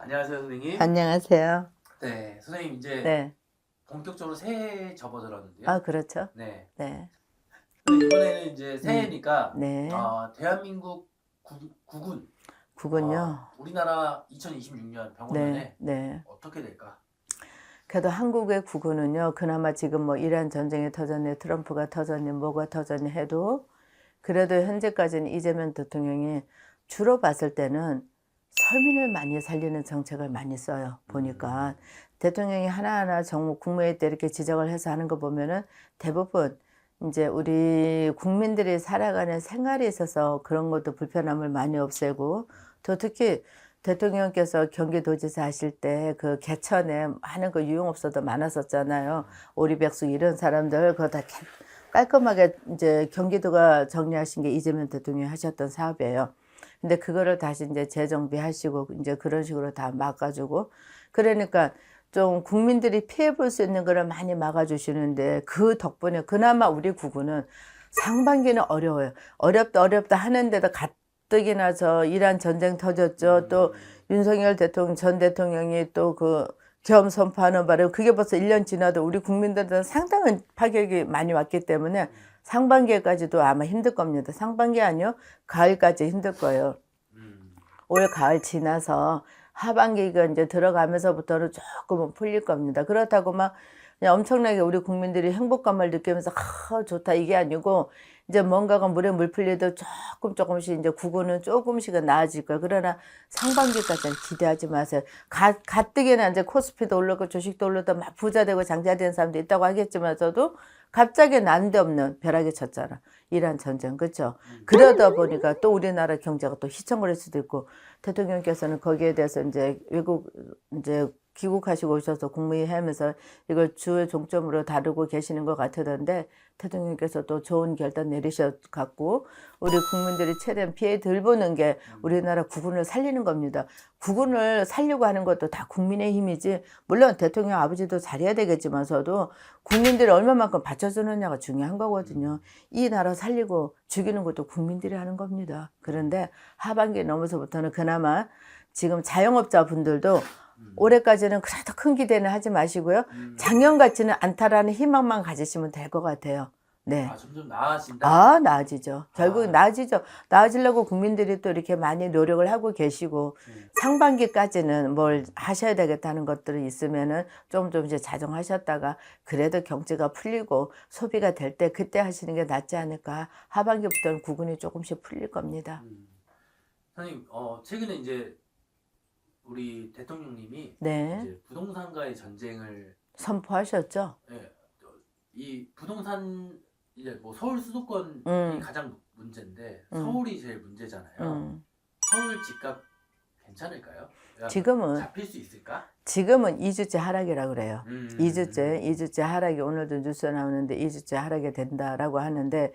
안녕하세요, 선생님. 안녕하세요. 네, 선생님 이제 네. 본격적으로 새해에 접어들었는데요. 아, 그렇죠. 네, 네. 선생님, 이번에는 이제 음. 새해니까 네. 대한민국 국군 국은요. 우리나라 2026년 네. 병원년에 네. 어떻게 될까? 그래도 한국의 국은은요, 그나마 지금 뭐 이란 전쟁이 터졌네, 트럼프가 터졌네, 뭐가 터졌네 해도 그래도 현재까지는 이재명 대통령이 주로 봤을 때는 서민을 많이 살리는 정책을 많이 써요. 보니까 대통령이 하나하나 정무 국무회의 때 이렇게 지적을 해서 하는 거 보면은 대부분 이제 우리 국민들이 살아가는 생활에 있어서 그런 것도 불편함을 많이 없애고, 또 특히 대통령께서 경기도지사 하실 때 그 개천에 많은 그 유흥업소도 많았었잖아요. 오리백숙 이런 사람들 그거 다 깔끔하게 이제 경기도가 정리하신 게 이재명 대통령이 하셨던 사업이에요. 근데 그거를 다시 이제 재정비하시고 이제 그런 식으로 다 막아주고, 그러니까 좀 국민들이 피해 볼 수 있는 거를 많이 막아주시는데, 그 덕분에 그나마 우리 구구는 상반기는 어려워요. 어렵다 어렵다 하는데도 가뜩이나 저 이란 전쟁 터졌죠. 또 윤석열 대통령 전 대통령이 또 그 계엄 선포하는 바람에 그게 벌써 1년 지나도 우리 국민들은 상당한 파격이 많이 왔기 때문에 상반기까지도 아마 힘들 겁니다. 상반기 아니요, 가을까지 힘들 거예요. 올 가을 지나서 하반기가 이제 들어가면서부터는 조금은 풀릴 겁니다. 그렇다고 막 그냥 엄청나게 우리 국민들이 행복감을 느끼면서 좋다 이게 아니고, 이제 뭔가가 물에 물 풀리도 조금씩 이제 구구는 조금씩은 나아질 거예요. 그러나 상반기까지는 기대하지 마세요. 가뜩이나 이제 코스피도 올랐고 주식도 올랐다 막 부자 되고 장자 된 사람도 있다고 하겠지만서도 갑자기 난데없는 벼락이 쳤잖아. 이란 전쟁, 그렇죠? 그러다 보니까 또 우리나라 경제가 또 휘청거릴 수도 있고, 대통령께서는 거기에 대해서 이제 외국 이제 귀국하시고 오셔서 국무회의 하면서 이걸 주요 종점으로 다루고 계시는 것 같던데, 대통령께서 또 좋은 결단 내리셔갖고 우리 국민들이 최대한 피해 덜 보는 게 우리나라 국군을 살리는 겁니다. 국군을 살려고 하는 것도 다 국민의 힘이지, 물론 대통령 아버지도 잘해야 되겠지만서도 국민들이 얼마만큼 받쳐주느냐가 중요한 거거든요. 이 나라 살리고 죽이는 것도 국민들이 하는 겁니다. 그런데 하반기 넘어서부터는 그나마 지금 자영업자분들도 올해까지는 그래도 큰 기대는 하지 마시고요. 작년 같지는 않다라는 희망만 가지시면 될 것 같아요. 네. 점점 나아진다. 나아지죠. 결국 나아지죠. 나아지려고 국민들이 또 이렇게 많이 노력을 하고 계시고, 상반기까지는 뭘 하셔야 되겠다는 것들이 있으면은 좀 이제 자정하셨다가 그래도 경제가 풀리고 소비가 될 때 그때 하시는 게 낫지 않을까. 하반기부터는 구군이 조금씩 풀릴 겁니다. 선생님, 최근에 이제 우리 대통령님이 네. 이제 부동산과의 전쟁을 선포하셨죠? 예, 이 부동산 이제 뭐 서울 수도권이 가장 문제인데 서울이 제일 문제잖아요. 서울 집값 괜찮을까요? 지금은 잡힐 수 있을까? 지금은 2주째 하락이라고 그래요. 2주째 하락이, 오늘도 뉴스에 나오는데 2주째 하락이 된다라고 하는데,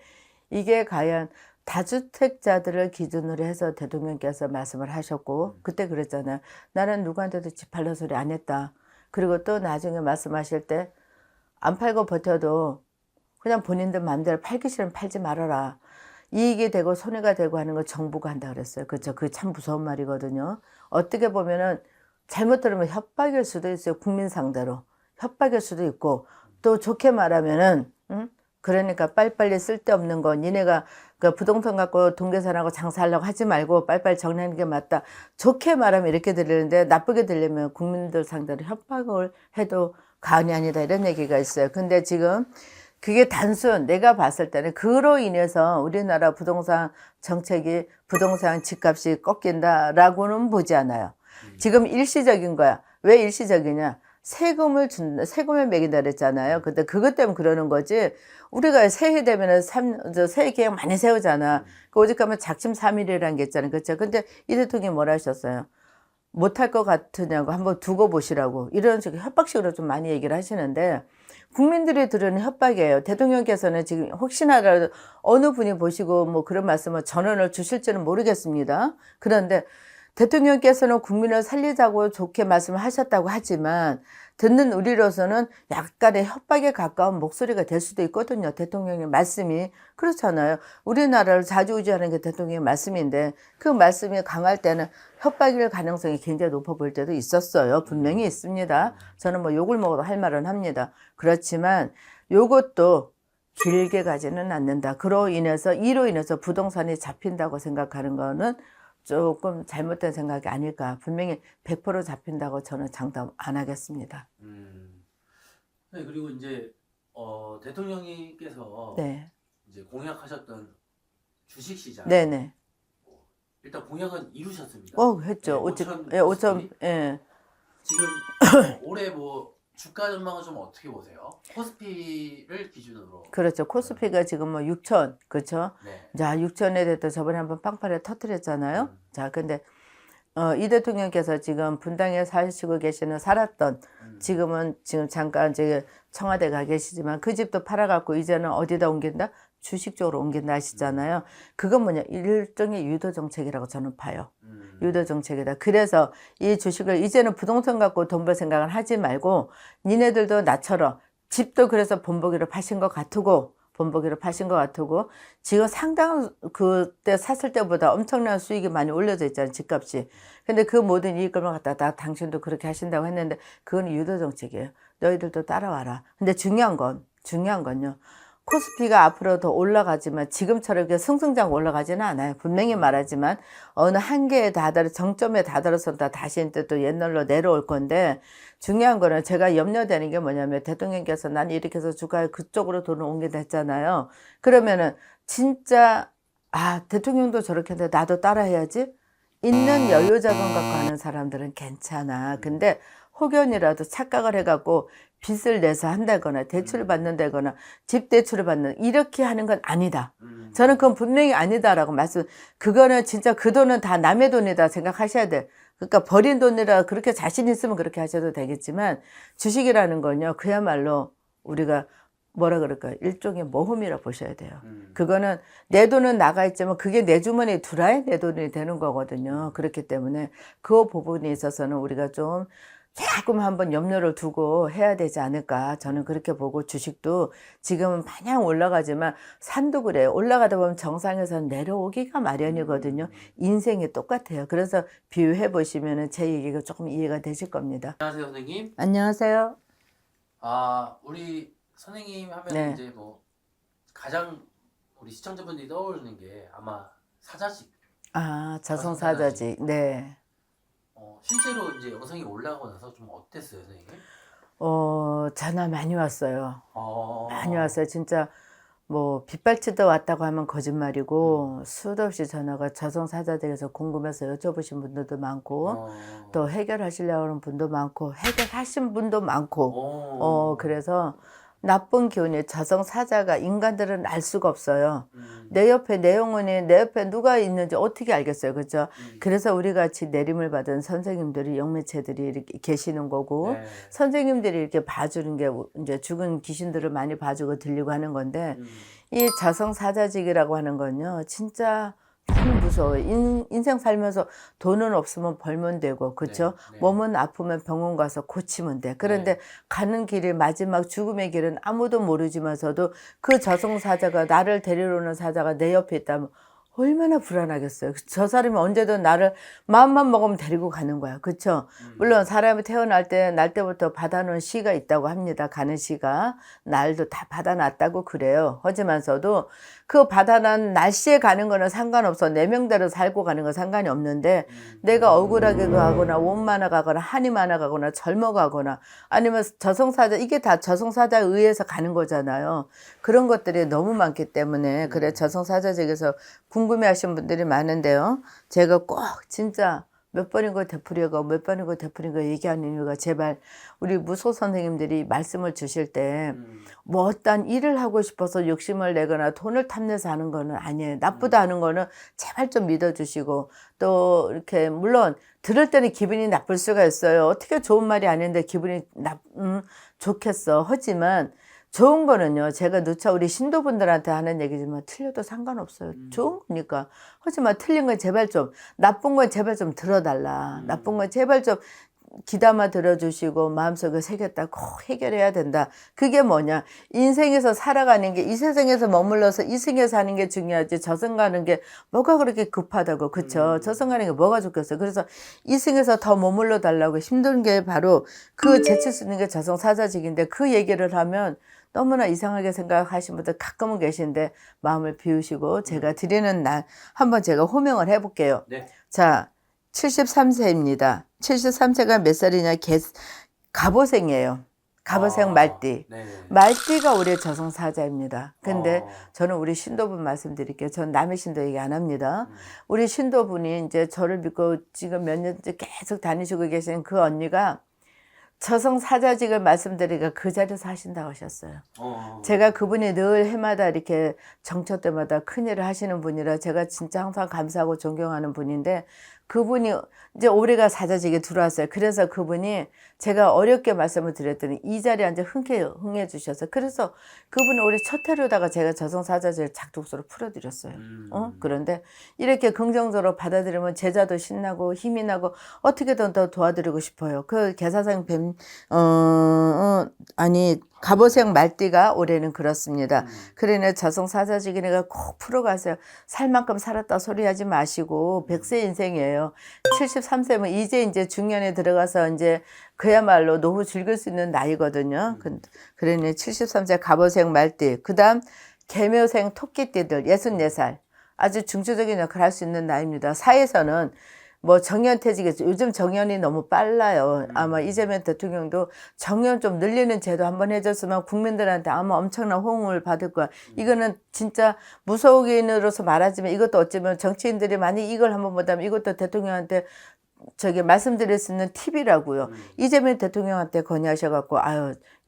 이게 과연 다주택자들을 기준으로 해서 대통령께서 말씀을 하셨고, 그때 그랬잖아요. 나는 누구한테도 집 팔라 소리 안 했다. 그리고 또 나중에 말씀하실 때 안 팔고 버텨도 그냥 본인들 마음대로 팔기 싫으면 팔지 말아라. 이익이 되고 손해가 되고 하는 거 정부가 한다 그랬어요. 그렇죠? 그게 참 무서운 말이거든요. 어떻게 보면은 잘못 들으면 협박일 수도 있어요. 국민 상대로 협박일 수도 있고, 또 좋게 말하면은 그러니까 빨리빨리 쓸데없는 거, 니네가 그 부동산 갖고 동계산하고 장사하려고 하지 말고 빨리빨리 정리하는 게 맞다. 좋게 말하면 이렇게 들리는데, 나쁘게 들리면 국민들 상대로 협박을 해도 과언이 아니다, 이런 얘기가 있어요. 근데 지금 그게 단순 내가 봤을 때는 그로 인해서 우리나라 부동산 정책이, 부동산 집값이 꺾인다라고는 보지 않아요. 지금 일시적인 거야. 왜 일시적이냐? 세금을 매긴다 그랬잖아요. 근데 그것 때문에 그러는 거지. 우리가 새해 되면은 새해 계획 많이 세우잖아. 오직 가면 작심삼일이라는 게 있잖아요. 그렇죠? 근데 이 대통령이 뭐라 하셨어요? 못할 것 같으냐고 한번 두고 보시라고, 이런 식으로 협박식으로 좀 많이 얘기를 하시는데, 국민들이 들으는 협박이에요. 대통령께서는 지금 혹시나라도 어느 분이 보시고 뭐 그런 말씀을 전언을 주실지는 모르겠습니다. 그런데 대통령께서는 국민을 살리자고 좋게 말씀을 하셨다고 하지만 듣는 우리로서는 약간의 협박에 가까운 목소리가 될 수도 있거든요. 대통령의 말씀이. 그렇잖아요. 우리나라를 좌지우지하는 게 대통령의 말씀인데 그 말씀이 강할 때는 협박일 가능성이 굉장히 높아 보일 때도 있었어요. 분명히 있습니다. 저는 뭐 욕을 먹어도 할 말은 합니다. 그렇지만 요것도 길게 가지는 않는다. 이로 인해서 부동산이 잡힌다고 생각하는 거는 조금 잘못된 생각이 아닐까. 분명히 100% 잡힌다고 저는 장담 안 하겠습니다. 네, 그리고 이제 대통령님께서 네. 이제 공약하셨던 주식시장 네네. 일단 공약은 이루셨습니다. 했죠. 네, 5천, 5천, 예. 지금 올해 뭐 주가 전망은 좀 어떻게 보세요? 코스피를 기준으로. 그렇죠. 코스피가 지금 뭐 6천, 그렇죠. 네. 자, 6천에 대해서 저번에 한번 빵판에 터뜨렸잖아요. 음. 자, 근데 이 대통령께서 지금 분당에 사시고 계시는 살았던 지금 잠깐 이제 청와대 가 계시지만 그 집도 팔아갖고 이제는 어디다 옮긴다? 주식 쪽으로 옮긴다 하시잖아요. 그건 뭐냐? 일종의 유도 정책이라고 저는 봐요. 유도 정책이다. 그래서 이 주식을 이제는 부동산 갖고 돈 벌 생각을 하지 말고 니네들도 나처럼 집도 그래서 본보기로 파신 것 같고 지금 상당한 그때 샀을 때보다 엄청난 수익이 많이 올려져 있잖아요. 집값이. 근데 그 모든 이익을 갖다가 당신도 그렇게 하신다고 했는데 그건 유도 정책이에요. 너희들도 따라와라. 근데 중요한 건요. 코스피가 앞으로 더 올라가지만 지금처럼 이렇게 승승장 올라가지는 않아요. 분명히 말하지만 어느 한계에 정점에 다다라서 다시 또 옛날로 내려올 건데 중요한 거는 제가 염려되는 게 뭐냐면 대통령께서 난 이렇게 해서 주가에 그쪽으로 돈을 옮긴다 했잖아요. 그러면은 진짜 대통령도 저렇게 했는데 나도 따라 해야지? 있는 여유 자금 갖고 하는 사람들은 괜찮아. 근데 혹연이라도 착각을 해갖고 빚을 내서 한다거나 대출을 받는다거나 집 대출을 받는 이렇게 하는 건 아니다. 저는 그건 분명히 아니다라고 그거는 진짜 그 돈은 다 남의 돈이다 생각하셔야 돼. 그러니까 버린 돈이라 그렇게 자신 있으면 그렇게 하셔도 되겠지만 주식이라는 건요 그야말로 우리가 뭐라 그럴까요? 일종의 모험이라 보셔야 돼요. 그거는 내 돈은 나가 있지만 그게 내 주머니에 들어야 내 돈이 되는 거거든요. 그렇기 때문에 그 부분에 있어서는 우리가 좀 조금 한번 염려를 두고 해야 되지 않을까 저는 그렇게 보고 주식도 지금은 마냥 올라가지만 산도 그래요. 올라가다 보면 정상에서 내려오기가 마련이거든요. 인생이 똑같아요. 그래서 비유해 보시면 제 얘기가 조금 이해가 되실 겁니다. 안녕하세요, 선생님. 안녕하세요. 우리 선생님 하면 네. 이제 뭐 가장 우리 시청자분들이 떠오르는 게 아마 사자직. 저승사자직. 네. 실제로 이제 영상이 올라가고 나서 좀 어땠어요, 선생님? 전화 많이 왔어요. 많이 어, 왔어요. 진짜 뭐 빗발치다 왔다고 하면 거짓말이고 수도 없이 전화가 저승사자직에서 궁금해서 여쭤보신 분들도 많고 또 해결하시려고 하는 분도 많고 해결하신 분도 많고 그래서 나쁜 기운이 저승사자가 인간들은 알 수가 없어요. 내 옆에 내 영혼이 내 옆에 누가 있는지 어떻게 알겠어요, 그렇죠? 그래서 우리 같이 내림을 받은 선생님들이 영매체들이 이렇게 계시는 거고 네. 선생님들이 이렇게 봐주는 게 이제 죽은 귀신들을 많이 봐주고 들리고 하는 건데 이 저승사자직이라고 하는 건요, 진짜 너무 무서워요. 인생 살면서 돈은 없으면 벌면 되고, 그렇죠? 네. 몸은 아프면 병원 가서 고치면 돼. 그런데 네. 가는 길이 마지막 죽음의 길은 아무도 모르지만서도 그 저승사자가 나를 데리러 오는 사자가 내 옆에 있다면 얼마나 불안하겠어요. 저 사람이 언제든 나를 마음만 먹으면 데리고 가는 거야. 그렇죠? 물론 사람이 태어날 때부터 받아놓은 시가 있다고 합니다. 가는 시가. 날도 다 받아놨다고 그래요. 하지만서도 그 받아난 날씨에 가는 거는 상관없어. 내 명대로 살고 가는 건 상관이 없는데 내가 억울하게 가거나 원만하 가거나 한이 많아 가거나 젊어 가거나 아니면 저승사자, 이게 다 저승사자에 의해서 가는 거잖아요. 그런 것들이 너무 많기 때문에 그래 저승사자직에서 궁금해하시는 분들이 많은데요. 제가 꼭 진짜 몇 번이고 되풀이고 얘기하는 이유가 제발 우리 무소 선생님들이 말씀을 주실 때 뭐 어떤 일을 하고 싶어서 욕심을 내거나 돈을 탐내서 하는 거는 아니에요. 나쁘다 하는 거는 제발 좀 믿어주시고 또 이렇게 물론 들을 때는 기분이 나쁠 수가 있어요. 어떻게 좋은 말이 아닌데 기분이 좋겠어. 하지만 좋은 거는요, 제가 누차 우리 신도분들한테 하는 얘기지만 틀려도 상관없어요. 좋은 거니까. 하지만 틀린 건 제발 좀, 나쁜 건 제발 좀 들어달라. 나쁜 건 제발 좀 귀담아 들어주시고 마음속에 새겼다 꼭 해결해야 된다. 그게 뭐냐, 인생에서 살아가는 게 이 세상에서 머물러서 이 생에 사는 게 중요하지 저승 가는 게 뭐가 그렇게 급하다고. 그쵸? 저승 가는 게 뭐가 좋겠어요. 그래서 이 생에서 더 머물러 달라고 힘든 게 바로 그 제칠 수 있는 게 저승 사자직인데, 그 얘기를 하면 너무나 이상하게 생각하시는 분들 가끔은 계신데 마음을 비우시고 제가 드리는 날 한번 제가 호명을 해볼게요. 네. 자, 73세입니다. 73세가 몇 살이냐? 갑오생이에요. 갑오생 말띠. 네. 말띠가 우리의 저승사자입니다. 근데 저는 우리 신도분 말씀드릴게요. 전 남의 신도 얘기 안 합니다. 우리 신도분이 이제 저를 믿고 지금 몇 년째 계속 다니시고 계신 그 언니가 저승사자직을 말씀드리니까 그 자리에서 하신다고 하셨어요. 제가 그분이 늘 해마다 이렇게 정처 때마다 큰일을 하시는 분이라 제가 진짜 항상 감사하고 존경하는 분인데, 그분이 이제 올해가 사자직에 들어왔어요. 그래서 그분이 제가 어렵게 말씀을 드렸더니 이 자리에 앉아 흥해 주셔서, 그래서 그분이 올해 첫 해로다가 제가 저승사자직을 작독수로 풀어드렸어요. 그런데 이렇게 긍정적으로 받아들이면 제자도 신나고 힘이 나고 어떻게든 더 도와드리고 싶어요. 그 개사생 갑오생 말띠가 올해는 그렇습니다. 그러니 저승사자직이니까 꼭 풀어가세요. 살 만큼 살았다 소리하지 마시고 100세 인생이에요. 73세면 이제 중년에 들어가서 이제 그야말로 노후 즐길 수 있는 나이거든요. 그러니 73세 갑오생 말띠, 그 다음 개묘생 토끼띠들 64살, 아주 중추적인 역할을 할 수 있는 나이입니다. 사회에서는 뭐 정년퇴직이죠. 요즘 정년이 너무 빨라요. 아마 이재명 대통령도 정년 좀 늘리는 제도 한번 해줬으면 국민들한테 아마 엄청난 호응을 받을 거야. 이거는 진짜 무속인으로서 말하지만 이것도 어쩌면 정치인들이 만약 이걸 한번 못하면 이것도 대통령한테 말씀드릴 수 있는 팁이라고요. 이재명 대통령한테 건의하셔갖고,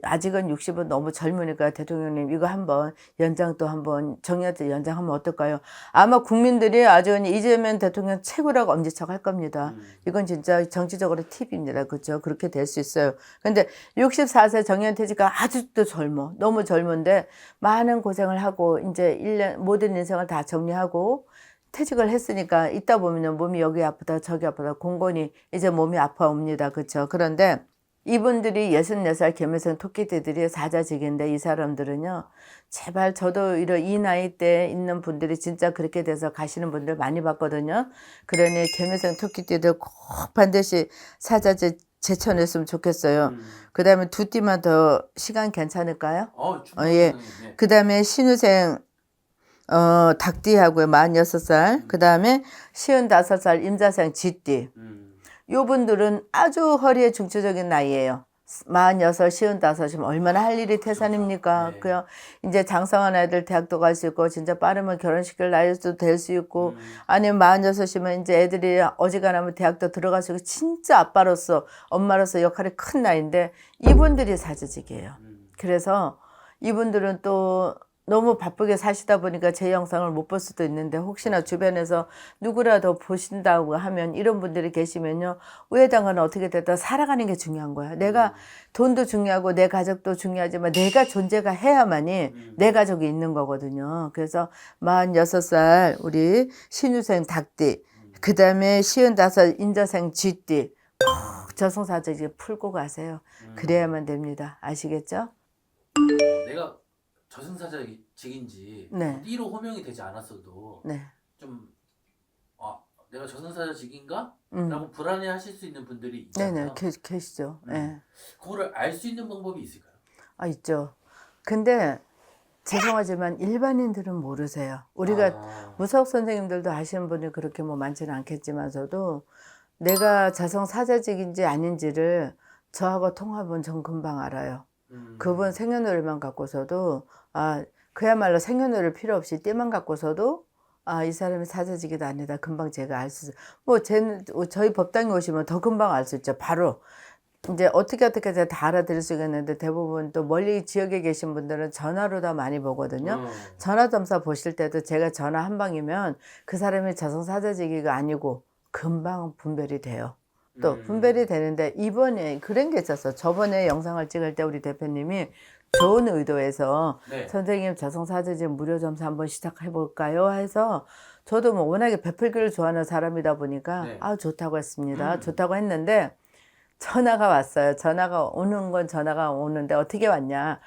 아직은 60은 너무 젊으니까 대통령님 이거 한번 연장 또 한번 정년퇴 연장하면 어떨까요? 아마 국민들이 아주 이재명 대통령 최고라고 엄지척 할 겁니다. 이건 진짜 정치적으로 팁입니다. 그렇죠? 그렇게 될 수 있어요. 근데 64세 정년퇴직가 아직도 젊어. 너무 젊은데 많은 고생을 하고 이제 1년 모든 인생을 다 정리하고 퇴직을 했으니까 있다 보면 몸이 여기 아프다 저기 아프다 공건히 이제 몸이 아파옵니다. 그렇죠? 그런데 이분들이 64살 개묘생 토끼띠들이 사자직인데, 이 사람들은요, 제발 저도 이 나이 때 있는 분들이 진짜 그렇게 돼서 가시는 분들 많이 봤거든요. 그러니 개묘생 토끼띠들 꼭 반드시 사자직 제쳐냈으면 좋겠어요. 그 다음에 두 띠만 더 시간 괜찮을까요? 예. 그 다음에 신우생 닭띠하고요, 46살. 그 다음에 55살 임자생 쥐띠. 요 분들은 아주 허리에 중추적인 나이예요. 46, 55이면 얼마나 할 일이 태산입니까? 네. 그요. 이제 장성한 아이들 대학도 갈 수 있고, 진짜 빠르면 결혼시킬 나이도 될 수 있고, 아니면 46이면 이제 애들이 어지간하면 대학도 들어갈 수 있고, 진짜 아빠로서, 엄마로서 역할이 큰 나이인데, 이분들이 사자직이에요. 그래서 이분들은 또 너무 바쁘게 사시다 보니까 제 영상을 못 볼 수도 있는데, 혹시나 주변에서 누구라도 보신다고 하면 이런 분들이 계시면요, 우회당은 어떻게 됐다 살아가는 게 중요한 거야. 내가 돈도 중요하고 내 가족도 중요하지만 내가 존재가 해야만이 내 가족이 있는 거거든요. 그래서 46살 우리 신유생 닭띠, 그 다음에 55 인자생 쥐띠 꼭 저승사자직 풀고 가세요. 그래야만 됩니다. 아시겠죠? 내가 저승사자직인지 네. 띠로 호명이 되지 않았어도 네. 좀 내가 저승사자직인가? 라고 불안해하실 수 있는 분들이 있잖아요. 네네, 계시죠. 네. 그거를 알 수 있는 방법이 있을까요? 있죠. 근데 죄송하지만 일반인들은 모르세요. 우리가 무속 선생님들도 아시는 분이 그렇게 뭐 많지는 않겠지만서도 내가 저승사자직인지 아닌지를 저하고 통화하면 전 금방 알아요. 그분 생년월일만 갖고서도 그야말로 생년월일 필요 없이 띠만 갖고서도 이 사람이 사자직이다 아니다 금방 제가 알 수 있어요. 뭐 저희 법당에 오시면 더 금방 알 수 있죠. 바로 이제 어떻게 제가 다 알아들을 수 있겠는데, 대부분 또 멀리 지역에 계신 분들은 전화로 다 많이 보거든요. 전화 점사 보실 때도 제가 전화 한 방이면 그 사람이 저승사자직이가 아니고 금방 분별이 돼요. 또 분별이 되는데, 이번에 그런 게 있었어. 저번에 영상을 찍을 때 우리 대표님이 좋은 의도에서 네. 선생님 저승사자직 무료 점수 한번 시작해 볼까요? 해서 저도 뭐 워낙에 베풀기를 좋아하는 사람이다 보니까 네. 아 좋다고 했습니다. 좋다고 했는데 전화가 왔어요. 전화가 오는 건 전화가 오는데 어떻게 왔냐?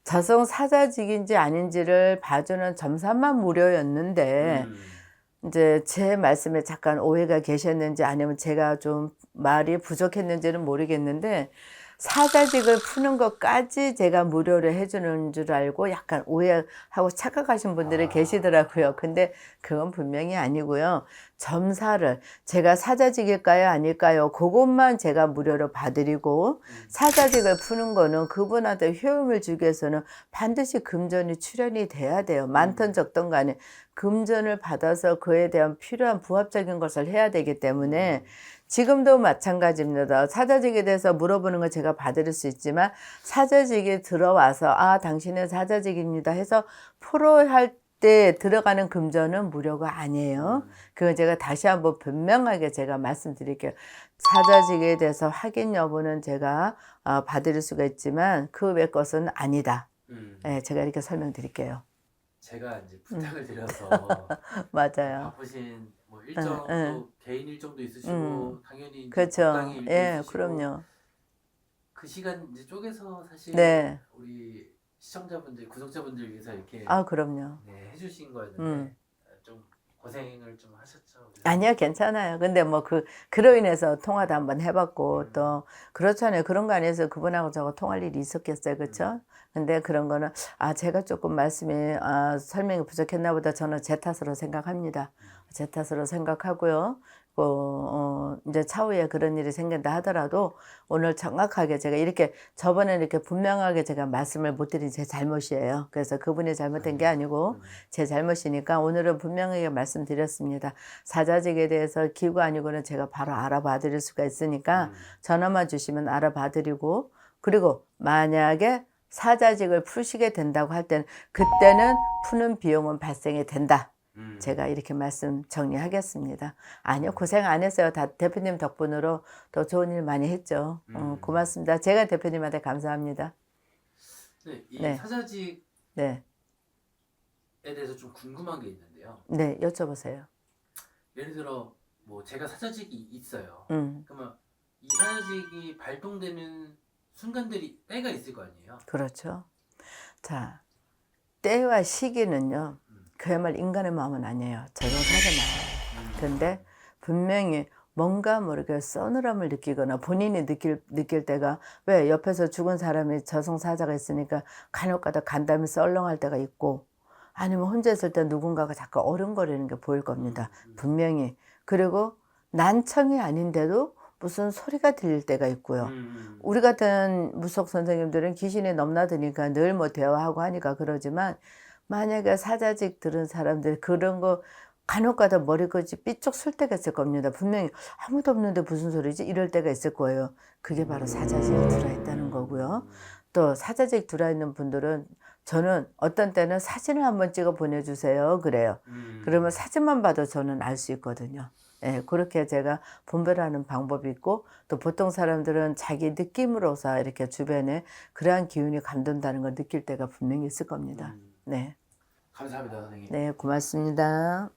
저승사자직인지 아닌지를 봐주는 점사만 무료였는데 이제 제 말씀에 잠깐 오해가 계셨는지 아니면 제가 좀 말이 부족했는지는 모르겠는데 사자직을 푸는 것까지 제가 무료로 해주는 줄 알고 약간 오해하고 착각하신 분들이 계시더라고요. 근데 그건 분명히 아니고요. 점사를 제가 사자직일까요? 아닐까요? 그것만 제가 무료로 봐드리고 사자직을 푸는 거는 그분한테 효용을 주기 위해서는 반드시 금전이 출연이 돼야 돼요. 많든 적든 간에 금전을 받아서 그에 대한 필요한 부합적인 것을 해야 되기 때문에 지금도 마찬가지입니다. 사자직에 대해서 물어보는 건 제가 봐드릴 수 있지만 사자직에 들어와서 아 당신은 사자직입니다 해서 포로할 때 들어가는 금전은 무료가 아니에요. 그건 제가 다시 한번 분명하게 제가 말씀드릴게요. 사자직에 대해서 확인 여부는 제가 봐드릴 수가 있지만 그 외 것은 아니다. 네, 제가 이렇게 설명드릴게요. 제가 이제 부탁을 드려서 맞아요. 바쁘신 뭐 일정도 개인 일정도 있으시고 당연히 이제 그렇죠. 법당의 일도 예, 있으시고 그럼요. 그 시간 이제 쪼개서 사실 네. 우리 시청자분들, 구독자분들 위해서 이렇게 아, 그럼요. 네, 해주신 거였는데 좀 고생을 좀 하셨죠. 아니요, 괜찮아요. 근데 뭐 그로 인해서 통화도 한번 해봤고 또 그렇잖아요. 그런 거 아니어서 그분하고 저거 통할 일이 있었겠어요. 그렇죠? 근데 그런 거는 제가 조금 말씀이 설명이 부족했나 보다 저는 제 탓으로 생각합니다. 제 탓으로 생각하고요. 이제 차후에 그런 일이 생긴다 하더라도 오늘 정확하게 제가 이렇게 저번에 이렇게 분명하게 제가 말씀을 못 드린 제 잘못이에요. 그래서 그분이 잘못된 게 아니고 제 잘못이니까 오늘은 분명하게 말씀드렸습니다. 사자직에 대해서 기구 아니고는 제가 바로 알아봐 드릴 수가 있으니까 전화만 주시면 알아봐 드리고 그리고 만약에 사자직을 푸시게 된다고 할 때는 그때는 푸는 비용은 발생이 된다. 제가 이렇게 말씀 정리하겠습니다. 아니요, 고생 안 했어요. 다 대표님 덕분으로 더 좋은 일 많이 했죠. 고맙습니다. 제가 대표님한테 감사합니다. 네, 이 네. 사자직에 네, 대해서 좀 궁금한 게 있는데요. 네, 여쭤보세요. 예를 들어 뭐 제가 사자직이 있어요. 음, 그러면 이 사자직이 발동되는 순간들이 때가 있을 거 아니에요. 그렇죠. 자, 때와 시기는요, 그야말로 인간의 마음은 아니에요. 저승사자 마음이에요. 근데 분명히 뭔가 모르게 서늘함을 느끼거나 본인이 느낄 때가 왜 옆에서 죽은 사람이 저승사자가 있으니까 간혹가다 간담이 썰렁할 때가 있고 아니면 혼자 있을 때 누군가가 자꾸 어른거리는 게 보일 겁니다. 분명히. 그리고 난청이 아닌데도 무슨 소리가 들릴 때가 있고요. 우리 같은 무속 선생님들은 귀신이 넘나드니까 늘 뭐 대화하고 하니까 그러지만 만약에 사자직 들은 사람들 그런 거 간혹가다 머리끝이 삐쩍 쓸 때가 있을 겁니다. 분명히 아무도 없는데 무슨 소리지? 이럴 때가 있을 거예요. 그게 바로 사자직이 들어있다는 거고요. 또 사자직 들어있는 분들은 저는 어떤 때는 사진을 한번 찍어 보내주세요. 그래요. 그러면 사진만 봐도 저는 알 수 있거든요. 예, 그렇게 제가 분별하는 방법이 있고 또 보통 사람들은 자기 느낌으로서 이렇게 주변에 그러한 기운이 감돈다는 걸 느낄 때가 분명히 있을 겁니다. 네. 감사합니다, 선생님. 네, 고맙습니다.